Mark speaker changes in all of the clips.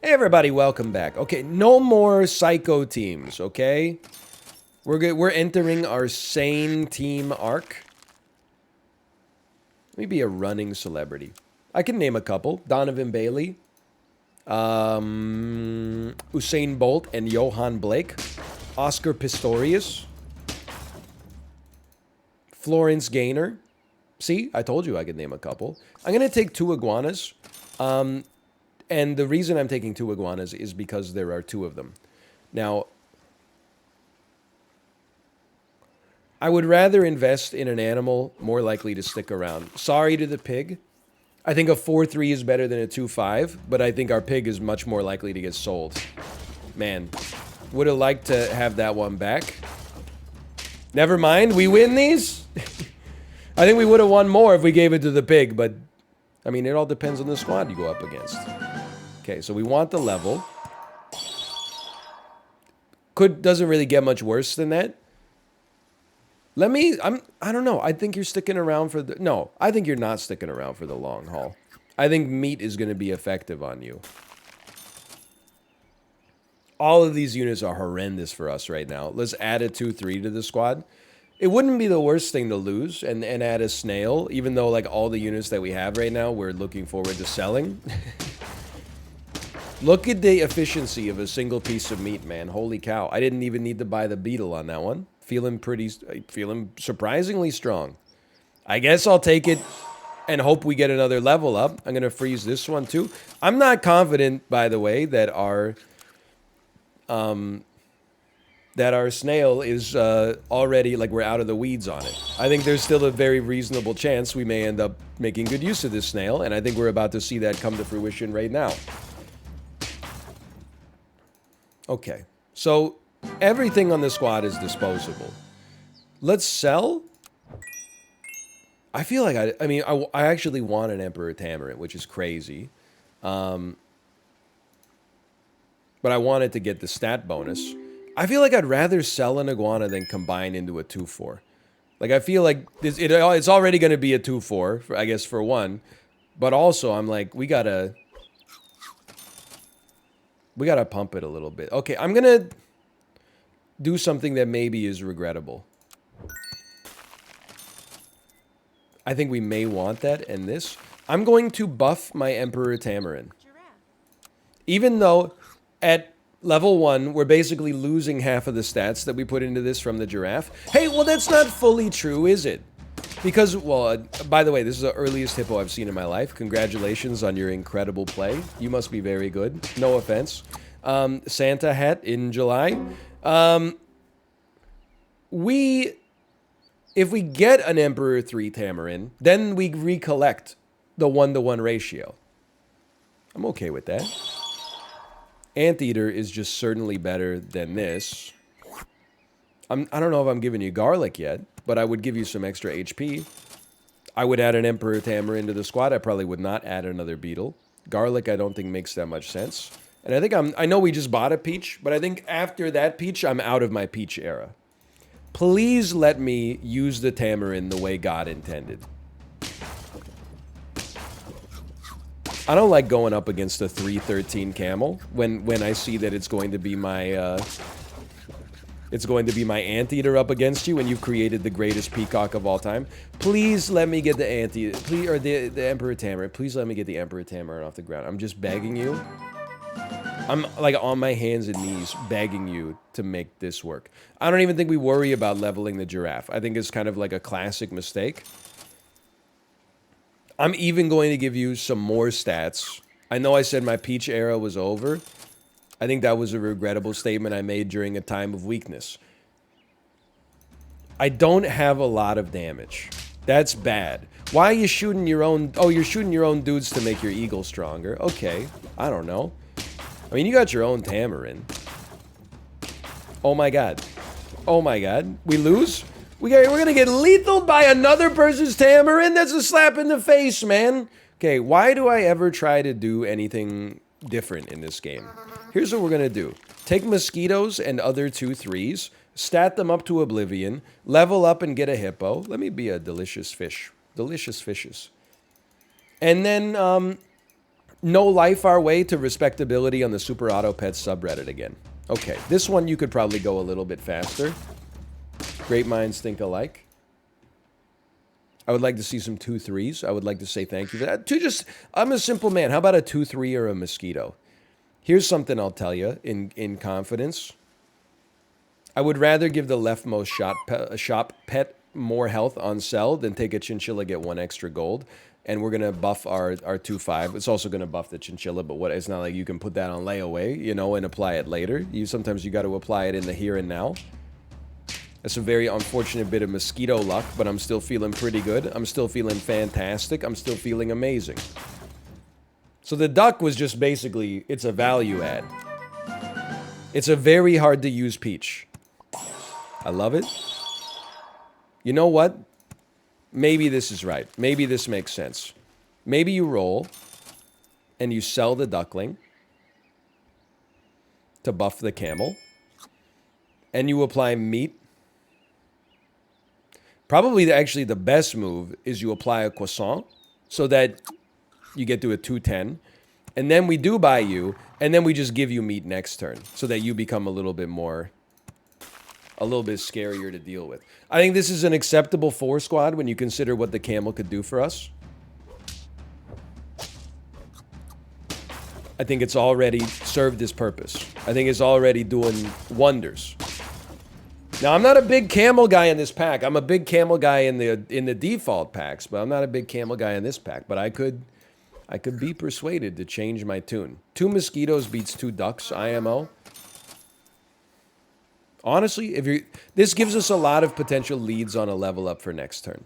Speaker 1: Hey everybody, welcome back. Okay, no more psycho teams, okay? We're good. We're entering our sane team arc. Let me be a running celebrity. I can name a couple. Donovan Bailey, Usain Bolt and Johan Blake, Oscar Pistorius, Florence Gaynor. See, I told you I could name a couple. I'm gonna take 2 iguanas. And the reason I'm taking 2 iguanas is because there are 2 of them. Now, I would rather invest in an animal more likely to stick around. Sorry to the pig. I think a 4-3 is better than a 2-5, but I think our pig is much more likely to get sold. Man, would have liked to have that one back. Never mind, we win these? I think we would have won more if we gave it to the pig, but I mean, it all depends on the squad you go up against. Okay, so we want the level. Doesn't really get much worse than that. I don't know. I think you're sticking around for the... No, I think you're not sticking around for the long haul. I think meat is going to be effective on you. All of these units are horrendous for us right now. Let's add a 2-3 to the squad. It wouldn't be the worst thing to lose and add a snail, even though like all the units that we have right now, we're looking forward to selling. Look at the efficiency of a single piece of meat, man. Holy cow. I didn't even need to buy the beetle on that one. Feeling surprisingly strong. I guess I'll take it and hope we get another level up. I'm going to freeze this one too. I'm not confident, by the way, that our snail is already, like, we're out of the weeds on it. I think there's still a very reasonable chance we may end up making good use of this snail, and I think we're about to see that come to fruition right now. Okay, so everything on the squad is disposable. Let's sell. I feel like I actually want an Emperor Tamarin, which is crazy. But I wanted to get the stat bonus. I feel like I'd rather sell an iguana than combine into a 2-4. Like, I feel like it's already going to be a 2-4, I guess, for one. But also, I'm like, we gotta pump it a little bit. Okay, I'm gonna do something that maybe is regrettable. I think we may want that and this. I'm going to buff my Emperor Tamarin. Even though at level 1, we're basically losing half of the stats that we put into this from the giraffe. Hey, well, that's not fully true, is it? Because, well, by the way, this is the earliest hippo I've seen in my life. Congratulations on your incredible play. You must be very good. No offense. Santa hat in July. If we get an Emperor 3 Tamarin, then we recollect the 1-to-1 ratio. I'm okay with that. Anteater is just certainly better than this. I don't know if I'm giving you garlic yet, but I would give you some extra HP. I would add an Emperor Tamarin to the squad. I probably would not add another beetle. Garlic I don't think makes that much sense. And I think I know we just bought a peach, but I think after that peach, I'm out of my peach era. Please let me use the Tamarin the way God intended. I don't like going up against a 313 camel when I see that it's going to be my anteater up against you and you've created the greatest peacock of all time. Please let me get the anteater, please, or the Emperor Tamarin. Please let me get the Emperor Tamarin off the ground. I'm just begging you. I'm like on my hands and knees begging you to make this work. I don't even think we worry about leveling the giraffe. I think it's kind of like a classic mistake. I'm even going to give you some more stats. I know I said my peach era was over. I think that was a regrettable statement I made during a time of weakness. I don't have a lot of damage. That's bad. Why are you shooting your own... Oh, you're shooting your own dudes to make your eagle stronger. Okay, I don't know. I mean, you got your own Tamarin. Oh my god. Oh my god. We lose? We're gonna get lethaled by another person's Tamarin? That's a slap in the face, man. Okay, why do I ever try to do anything different in this game? Here's what we're gonna do. Take mosquitoes and other 2-3s, stat them up to oblivion, level up and get a hippo. Let me be a delicious fish. Delicious fishes. And then, No life our way to respectability on the Super Auto Pets subreddit again. Okay, this one you could probably go a little bit faster. Great minds think alike. I would like to see some 2-3s. I would like to say thank you for that. I'm a simple man. How about a 2-3 or a mosquito? Here's something I'll tell you in confidence. I would rather give the leftmost shop pet more health on sell than take a chinchilla, get 1 extra gold. And we're going to buff our 2-5. It's also going to buff the chinchilla, but it's not like you can put that on layaway, you know, and apply it later. Sometimes you got to apply it in the here and now. That's a very unfortunate bit of mosquito luck, but I'm still feeling pretty good. I'm still feeling fantastic. I'm still feeling amazing. So the duck was just basically, it's a value add. It's a very hard to use peach. I love it. You know what? Maybe this is right. Maybe this makes sense. Maybe you roll and you sell the duckling to buff the camel. And you apply meat. Probably actually the best move is you apply a croissant so that you get to a 210. And then we do buy you, and then we just give you meat next turn so that you become a little bit scarier to deal with. I think this is an acceptable 4 squad when you consider what the camel could do for us. I think it's already served its purpose. I think it's already doing wonders. Now, I'm not a big camel guy in this pack. I'm a big camel guy in the default packs, but I'm not a big camel guy in this pack. But I could be persuaded to change my tune. 2 mosquitoes beats 2 ducks, IMO. Honestly, this gives us a lot of potential leads on a level up for next turn.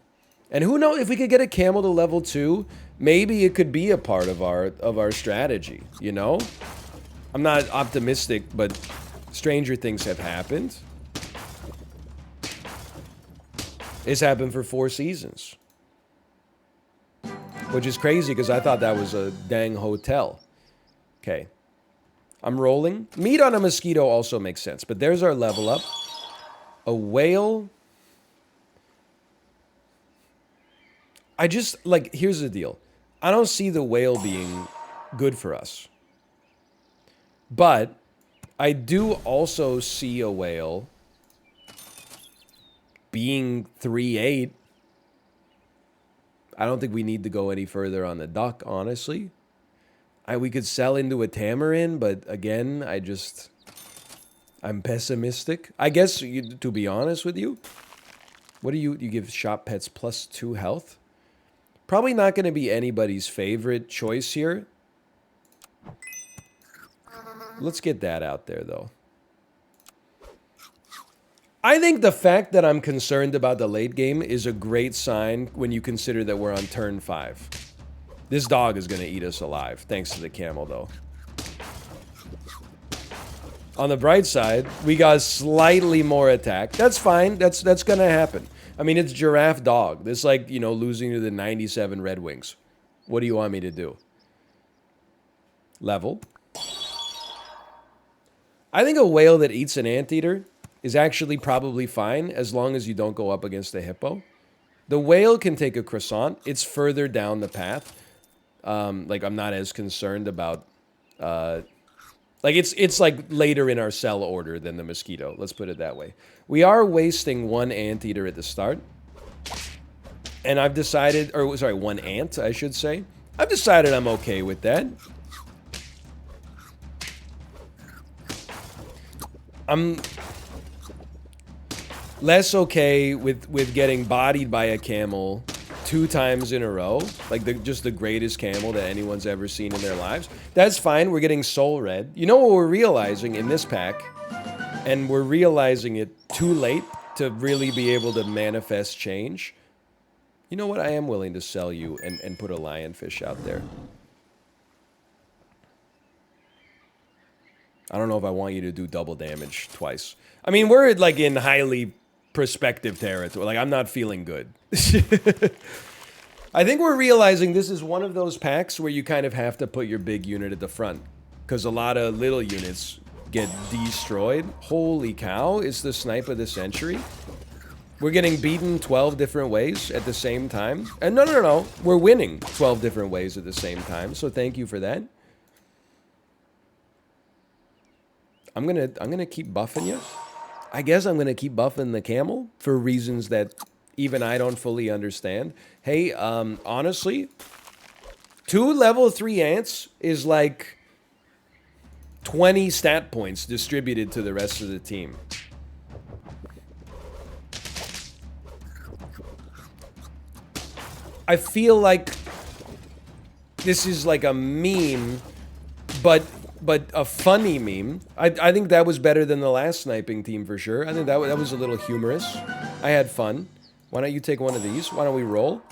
Speaker 1: And who knows, if we could get a camel to level 2, maybe it could be a part of our strategy, you know? I'm not optimistic, but stranger things have happened. It's happened for 4 seasons. Which is crazy, because I thought that was a dang hotel. Okay. I'm rolling. Meat on a mosquito also makes sense, but there's our level up. A whale. Here's the deal. I don't see the whale being good for us. But I do also see a whale being 3-8. I don't think we need to go any further on the duck, honestly. We could sell into a tamarin, but again, I'm pessimistic. I guess, to be honest with you, what do you give shop pets +2 health? Probably not going to be anybody's favorite choice here. Let's get that out there, though. I think the fact that I'm concerned about the late game is a great sign when you consider that we're on turn 5. This dog is going to eat us alive, thanks to the camel, though. On the bright side, we got slightly more attack. That's fine. That's going to happen. I mean, it's giraffe dog. It's like, you know, losing to the 97 Red Wings. What do you want me to do? Level. I think a whale that eats an anteater is actually probably fine as long as you don't go up against a hippo. The whale can take a croissant. It's further down the path. I'm not as concerned about... it's like later in our sell order than the mosquito. Let's put it that way. We are wasting 1 anteater at the start. And I've decided... one ant, I should say. I've decided I'm okay with that. I'm less okay with getting bodied by a camel 2 times in a row, like just the greatest camel that anyone's ever seen in their lives. That's fine. We're getting soul red. You know what we're realizing in this pack, and we're realizing it too late to really be able to manifest change. You know what? I am willing to sell you and put a lionfish out there. I don't know if I want you to do double damage twice. I mean, we're like in highly prospective territory. Like, I'm not feeling good. I think we're realizing this is one of those packs where you kind of have to put your big unit at the front, because a lot of little units get destroyed. Holy cow, it's the snipe of the century. We're getting beaten 12 different ways at the same time. And no, we're winning 12 different ways at the same time, so thank you for that. I'm gonna keep buffing you. I guess I'm gonna keep buffing the camel for reasons that even I don't fully understand. Hey, honestly, 2 level 3 ants is like 20 stat points distributed to the rest of the team. I feel like this is like a meme, but a funny meme. I think that was better than the last sniping team for sure. I think that was a little humorous. I had fun. Why don't you take one of these? Why don't we roll?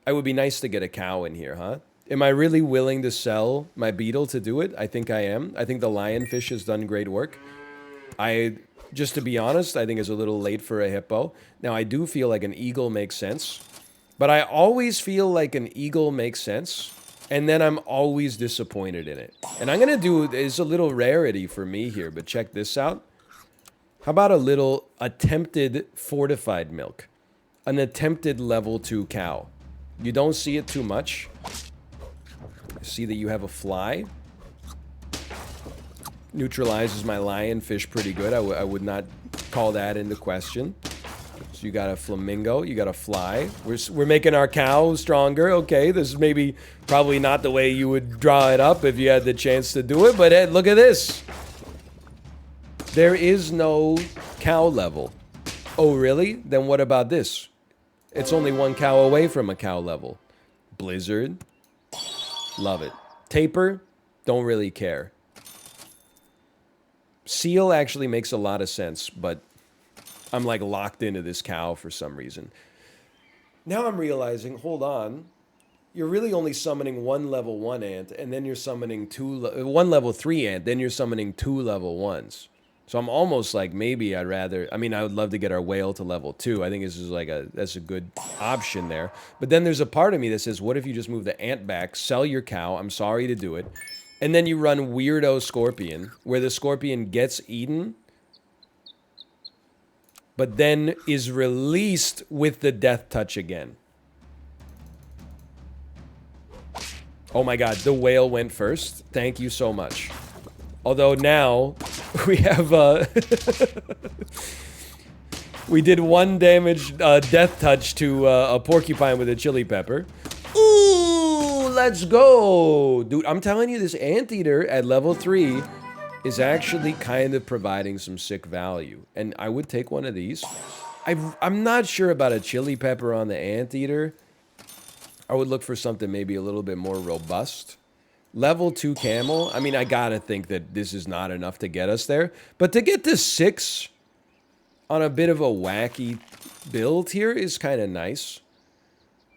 Speaker 1: It would be nice to get a cow in here, huh? Am I really willing to sell my beetle to do it? I think I am. I think the lionfish has done great work. Just to be honest, I think it's a little late for a hippo. Now, I do feel like an eagle makes sense. But I always feel like an eagle makes sense, and then I'm always disappointed in it. And I'm going to do, it's a little rarity for me here, but check this out. How about a little attempted fortified milk? An attempted level 2 cow. You don't see it too much. I see that you have a fly. Neutralizes my lionfish pretty good. I would not call that into question. So you got a flamingo, you got a fly. We're making our cow stronger. Okay, this is maybe probably not the way you would draw it up if you had the chance to do it, but hey, look at this. There is no cow level. Oh, really? Then what about this? It's only 1 cow away from a cow level. Blizzard. Love it. Taper. Don't really care. Seal actually makes a lot of sense, but I'm like locked into this cow for some reason. Now I'm realizing, hold on, you're really only summoning 1 level 1 ant, and then you're summoning 1 level 3 ant, then you're summoning 2 level 1s. So I'm almost like, maybe I'd rather, I mean, I would love to get our whale to level 2. I think this is like that's a good option there. But then there's a part of me that says, what if you just move the ant back, sell your cow, I'm sorry to do it, and then you run Weirdo Scorpion, where the scorpion gets eaten, but then is released with the death touch again. Oh my god, the whale went first. Thank you so much. Although now, we have, we did 1 damage death touch to a porcupine with a chili pepper. Ooh, let's go! Dude, I'm telling you, this anteater at level 3 is actually kind of providing some sick value. And I would take one of these. I'm not sure about a chili pepper on the anteater. I would look for something maybe a little bit more robust. Level 2 camel, I mean, I gotta think that this is not enough to get us there. But to get to 6 on a bit of a wacky build here is kind of nice.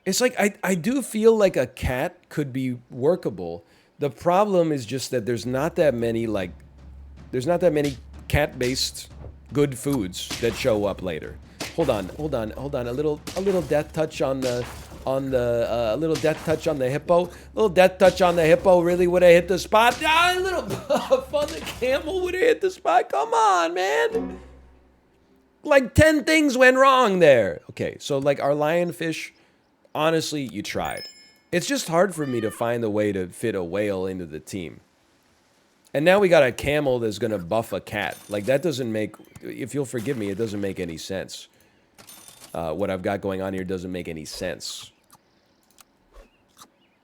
Speaker 1: It's like, I do feel like a cat could be workable. The problem is just that there's not that many, like, there's not that many cat-based good foods that show up later. Hold on. A little death touch on the a little death touch on the hippo. A little death touch on the hippo really would have hit the spot. A little buff on the camel would have hit the spot. Come on, man. Like 10 things went wrong there. Okay, so like our lionfish, honestly, you tried. It's just hard for me to find a way to fit a whale into the team. And now we got a camel that's going to buff a cat. Like, that doesn't make, if you'll forgive me, it doesn't make any sense. What I've got going on here doesn't make any sense.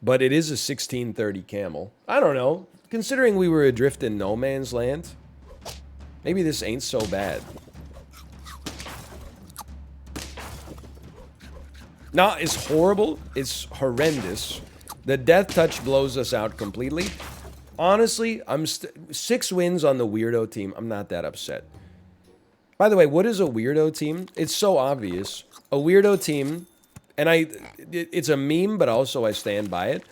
Speaker 1: But it is a 1630 camel. I don't know. Considering we were adrift in no man's land, maybe this ain't so bad. No, it's horrible. It's horrendous. The death touch blows us out completely. Honestly, 6 wins on the Weirdo team. I'm not that upset. By the way, what is a Weirdo team? It's so obvious. A Weirdo team, and it's a meme, but also I stand by it.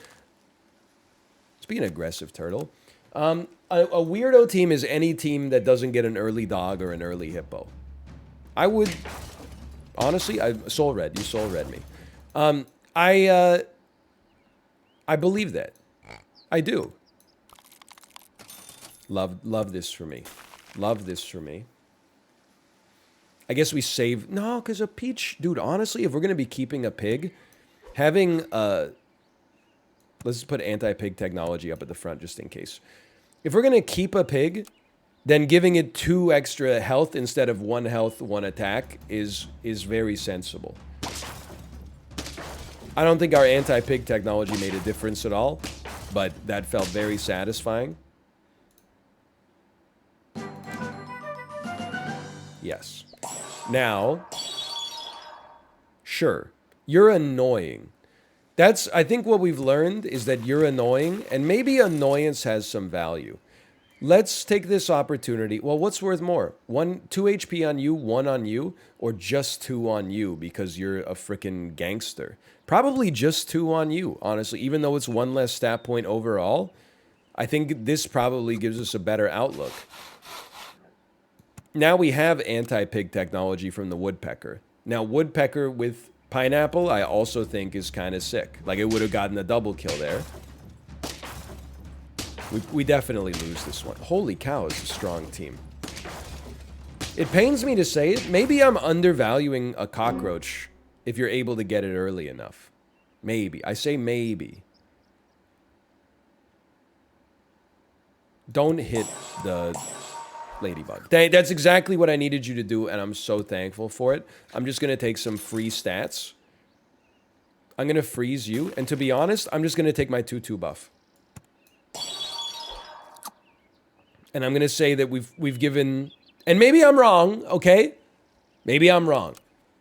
Speaker 1: It's being an aggressive turtle. A Weirdo team is any team that doesn't get an early dog or an early hippo. I would, honestly, soul read. You soul read me. I believe that. I do. Love this for me. Love this for me. I guess we save... No, because a peach... Dude, honestly, if we're going to be keeping a pig, having... let's put anti-pig technology up at the front just in case. If we're going to keep a pig, then giving it 2 extra health instead of 1 health, 1 attack is very sensible. I don't think our anti-pig technology made a difference at all, but that felt very satisfying. Yes. Now, sure, you're annoying. That's, I think what we've learned is that you're annoying, and maybe annoyance has some value. Let's take this opportunity. Well, what's worth more? 2 HP on you, 1 on you, or just 2 on you because you're a freaking gangster? Probably just 2 on you, honestly. Even though it's 1 less stat point overall, I think this probably gives us a better outlook. Now we have anti-pig technology from the woodpecker. Now, woodpecker with pineapple, I also think is kind of sick. Like, it would have gotten a double kill there. We definitely lose this one. Holy cow, it's a strong team. It pains me to say it. Maybe I'm undervaluing a cockroach if you're able to get it early enough. Maybe. I say maybe. Don't hit the ladybug. That's exactly what I needed you to do, and I'm so thankful for it. I'm just going to take some free stats. I'm going to freeze you, and to be honest, I'm just going to take my 2/2 buff. And I'm going to say that we've given... And maybe I'm wrong, okay? Maybe I'm wrong.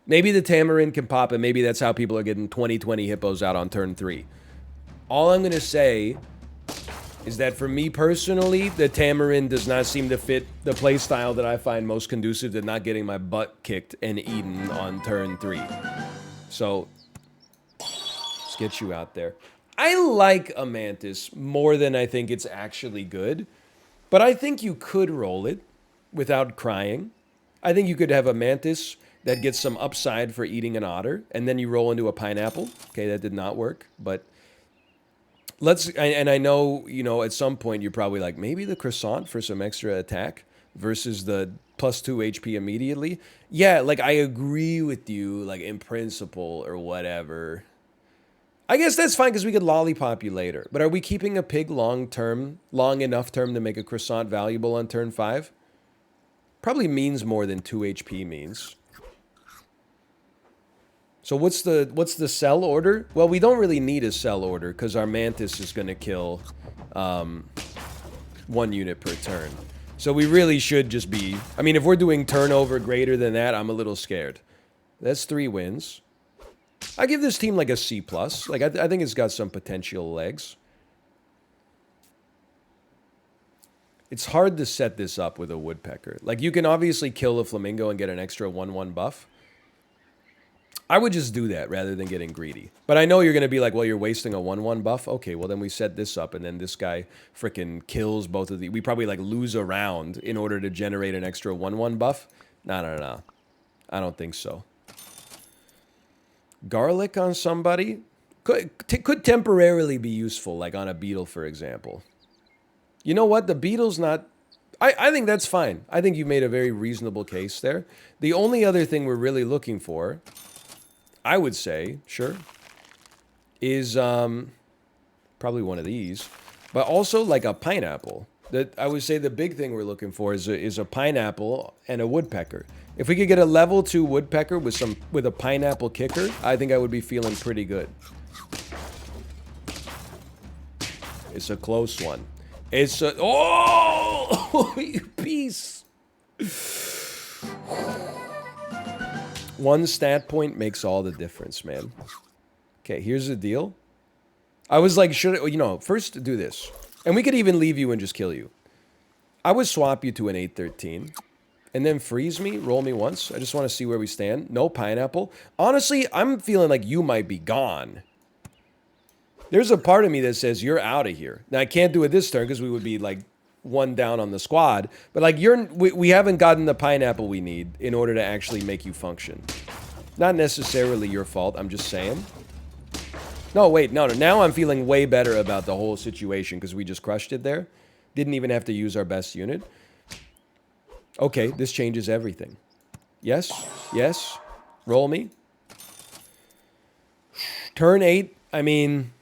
Speaker 1: Maybe the tamarin can pop, and maybe that's how people are getting 20/20 hippos out on turn 3. All I'm going to say is that for me personally, the tamarin does not seem to fit the playstyle that I find most conducive to not getting my butt kicked and eaten on turn 3. So, let's get you out there. I like a Mantis more than I think it's actually good. But I think you could roll it without crying. I think you could have a Mantis that gets some upside for eating an otter, and then you roll into a pineapple. Okay, that did not work, but let's... And I know, you know, at some point you're probably like, maybe the croissant for some extra attack versus the +2 HP immediately. Yeah, like, I agree with you, like, in principle or whatever. I guess that's fine because we could lollipop you later. But are we keeping a pig long enough term to make a croissant valuable on turn 5? Probably means more than 2 HP means. So what's the sell order? Well, we don't really need a sell order because our Mantis is going to kill 1 unit per turn. So we really should just be... I mean, if we're doing turnover greater than that, I'm a little scared. That's 3 wins. I give this team like a C+. Like, I think it's got some potential legs. It's hard to set this up with a woodpecker. Like, you can obviously kill a flamingo and get an extra 1/1 buff. I would just do that rather than getting greedy. But I know you're going to be like, well, you're wasting a 1/1 buff. Okay, well, then we set this up, and then this guy frickin' kills both of the... We probably, like, lose a round in order to generate an extra 1/1 buff. No. I don't think so. Garlic on somebody could temporarily be useful, like on a beetle, for example. You know what? The beetle's not... I think that's fine. I think you made a very reasonable case there. The only other thing we're really looking for, I would say, sure, is probably one of these, but also like a pineapple. I would say the big thing we're looking for is a pineapple and a woodpecker. If we could get a level 2 woodpecker with a pineapple kicker, I think I would be feeling pretty good. It's a close one. It's a... Oh! You piece! 1 stat point makes all the difference, man. Okay, here's the deal. I was like, first do this. And we could even leave you and just kill you. I would swap you to an 8/13. And then freeze me, roll me once. I just want to see where we stand. No pineapple. Honestly, I'm feeling like you might be gone. There's a part of me that says you're out of here. Now, I can't do it this turn because we would be like 1 down on the squad. But like we haven't gotten the pineapple we need in order to actually make you function. Not necessarily your fault, I'm just saying. No, wait, no. Now I'm feeling way better about the whole situation because we just crushed it there. Didn't even have to use our best unit. Okay, this changes everything. Yes, yes. Roll me. Turn 8, I mean...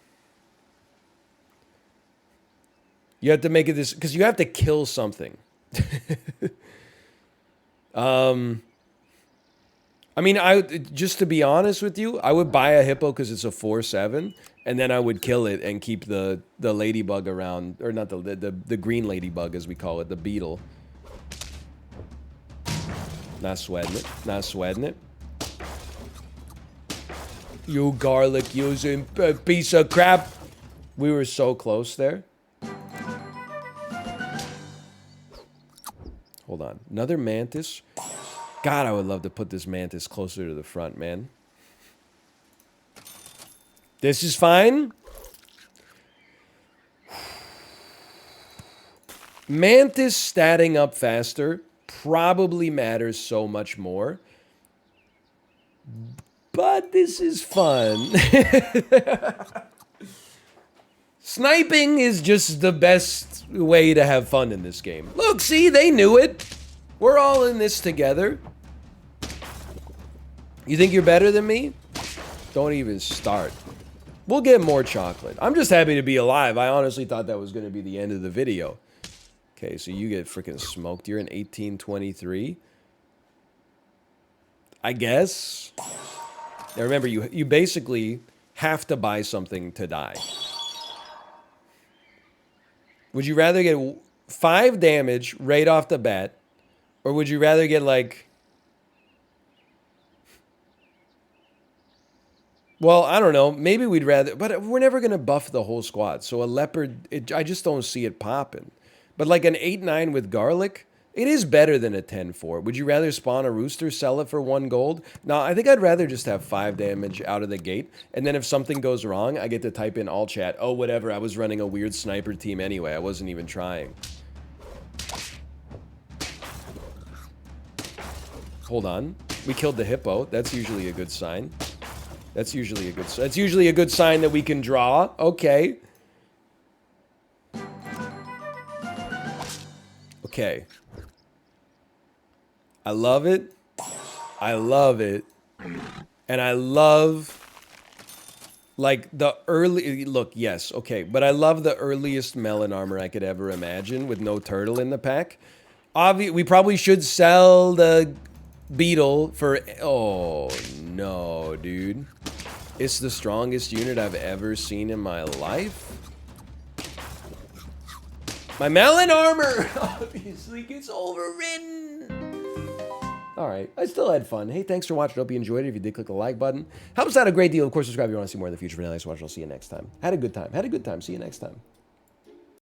Speaker 1: You have to make it this... Because you have to kill something. I mean, just to be honest with you, I would buy a hippo because it's a 4/7, and then I would kill it and keep the ladybug around, or not the green ladybug as we call it, the beetle. Not sweating it. Not sweating it. You garlic using piece of crap. We were so close there. Hold on. Another mantis. God, I would love to put this mantis closer to the front, man. This is fine. Mantis statting up faster probably matters so much more. But this is fun. Sniping is just the best way to have fun in this game. Look, see, they knew it. We're all in this together. You think you're better than me? Don't even start. We'll get more chocolate. I'm just happy to be alive. I honestly thought that was going to be the end of the video. Okay, so you get freaking smoked. You're in 1823. I guess. Now remember, you basically have to buy something to die. Would you rather get 5 damage right off the bat, or would you rather get like... Well, I don't know. Maybe we'd rather... But we're never going to buff the whole squad. So a leopard, I just don't see it popping. But like an 8-9 with garlic, it is better than a 10-4. Would you rather spawn a rooster, sell it for 1 gold? No, I think I'd rather just have 5 damage out of the gate. And then if something goes wrong, I get to type in all chat. Oh, whatever. I was running a weird sniper team anyway. I wasn't even trying. Hold on. We killed the hippo. That's usually a good sign. That's usually a good sign that we can draw. Okay. Okay. I love it. I love it. And I love like the early look, yes, okay, but I love the earliest melon armor I could ever imagine with no turtle in the pack. We probably should sell the beetle for... Oh, no, dude. It's the strongest unit I've ever seen in my life. My melon armor obviously gets overridden. Alright, I still had fun. Hey, thanks for watching. Hope you enjoyed it. If you did, click the like button. Helps out a great deal. Of course, subscribe if you want to see more in the future. For now, thanks for watching. I'll see you next time. Had a good time. Had a good time. See you next time.